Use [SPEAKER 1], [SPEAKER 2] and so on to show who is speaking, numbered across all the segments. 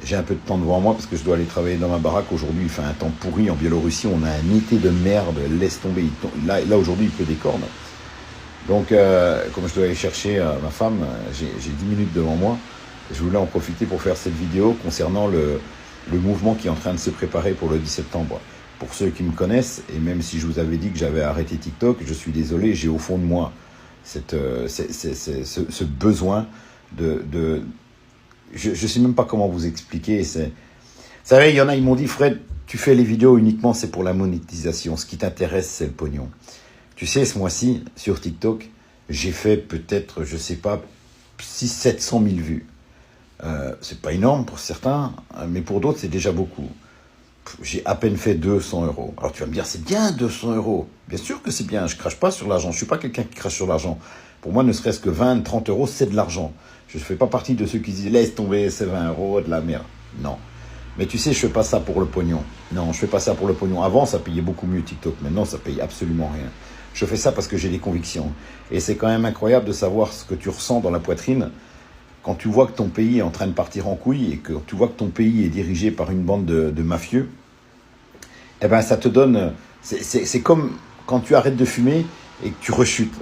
[SPEAKER 1] j'ai un peu de temps devant moi parce que je dois aller travailler dans ma baraque. Aujourd'hui, il fait un temps pourri en Biélorussie. On a un été de merde. Laisse tomber. Là aujourd'hui, il pleut des cornes. Donc, comme je dois aller chercher ma femme, j'ai 10 minutes devant moi. Je voulais en profiter pour faire cette vidéo concernant le mouvement qui est en train de se préparer pour le 10 septembre. Pour ceux qui me connaissent, et même si je vous avais dit que j'avais arrêté TikTok, je suis désolé, j'ai au fond de moi ce besoin de je ne sais même pas comment vous expliquer. Vous savez, il y en a, ils m'ont dit, Fred, tu fais les vidéos uniquement, c'est pour la monétisation. Ce qui t'intéresse, c'est le pognon. Tu sais, ce mois-ci, sur TikTok, j'ai fait peut-être, je sais pas, 600-700 000 vues. C'est pas énorme pour certains, mais pour d'autres, c'est déjà beaucoup. J'ai à peine fait 200 €. Alors tu vas me dire, c'est bien 200 €. Bien sûr que c'est bien, je crache pas sur l'argent. Je suis pas quelqu'un qui crache sur l'argent. Pour moi, ne serait-ce que 20, 30 €, c'est de l'argent. Je ne fais pas partie de ceux qui disent, laisse tomber, c'est 20 €, de la merde. Non. Mais tu sais, je fais pas ça pour le pognon. Non, je fais pas ça pour le pognon. Avant, ça payait beaucoup mieux TikTok. Maintenant, ça paye absolument rien. Je fais ça parce que j'ai des convictions. Et c'est quand même incroyable de savoir ce que tu ressens dans la poitrine quand tu vois que ton pays est en train de partir en couille et que tu vois que ton pays est dirigé par une bande de mafieux. Eh ben, ça te donne... C'est comme quand tu arrêtes de fumer et que tu rechutes.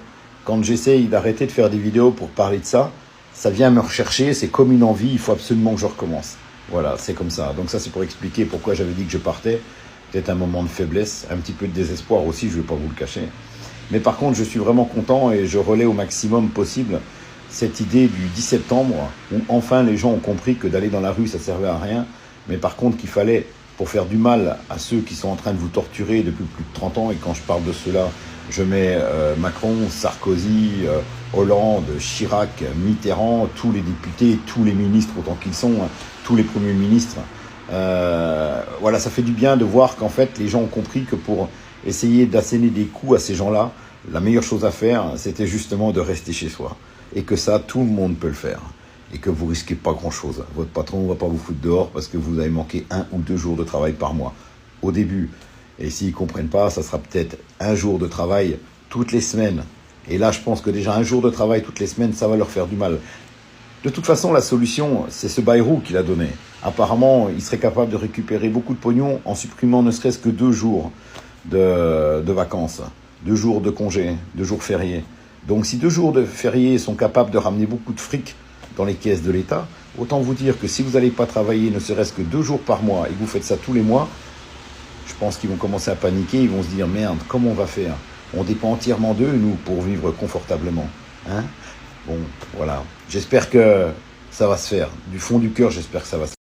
[SPEAKER 1] Quand j'essaye d'arrêter de faire des vidéos pour parler de ça, ça vient me rechercher, c'est comme une envie, il faut absolument que je recommence. Voilà, c'est comme ça. Donc ça, c'est pour expliquer pourquoi j'avais dit que je partais. Peut-être un moment de faiblesse, un petit peu de désespoir aussi, je ne vais pas vous le cacher. Mais par contre, je suis vraiment content et je relais au maximum possible cette idée du 10 septembre où enfin les gens ont compris que d'aller dans la rue, ça ne servait à rien. Mais par contre, qu'il fallait, pour faire du mal à ceux qui sont en train de vous torturer depuis plus de 30 ans, et quand je parle de cela, je mets Macron, Sarkozy, Hollande, Chirac, Mitterrand, tous les députés, tous les ministres autant qu'ils sont, tous les premiers ministres. Voilà, ça fait du bien de voir qu'en fait, les gens ont compris que pour essayer d'asséner des coups à ces gens-là, la meilleure chose à faire, c'était justement de rester chez soi. Et que ça, tout le monde peut le faire. Et que vous risquez pas grand-chose. Votre patron ne va pas vous foutre dehors parce que vous avez manqué 1 ou 2 jours de travail par mois. Au début. Et s'ils ne comprennent pas, ça sera peut-être 1 jour de travail toutes les semaines. Et là, je pense que déjà 1 jour de travail toutes les semaines, ça va leur faire du mal. De toute façon, la solution, c'est ce Bayrou qui l'a donné. Apparemment, il serait capable de récupérer beaucoup de pognon en supprimant ne serait-ce que 2 jours de vacances, 2 jours de congés, 2 jours fériés. Donc si 2 jours de fériés sont capables de ramener beaucoup de fric dans les caisses de l'État, autant vous dire que si vous n'allez pas travailler ne serait-ce que 2 jours par mois et que vous faites ça tous les mois, je pense qu'ils vont commencer à paniquer, ils vont se dire « Merde, comment on va faire ? On dépend entièrement d'eux, nous, pour vivre confortablement. » Hein ? Bon, voilà. J'espère que ça va se faire. Du fond du cœur, j'espère que ça va se faire.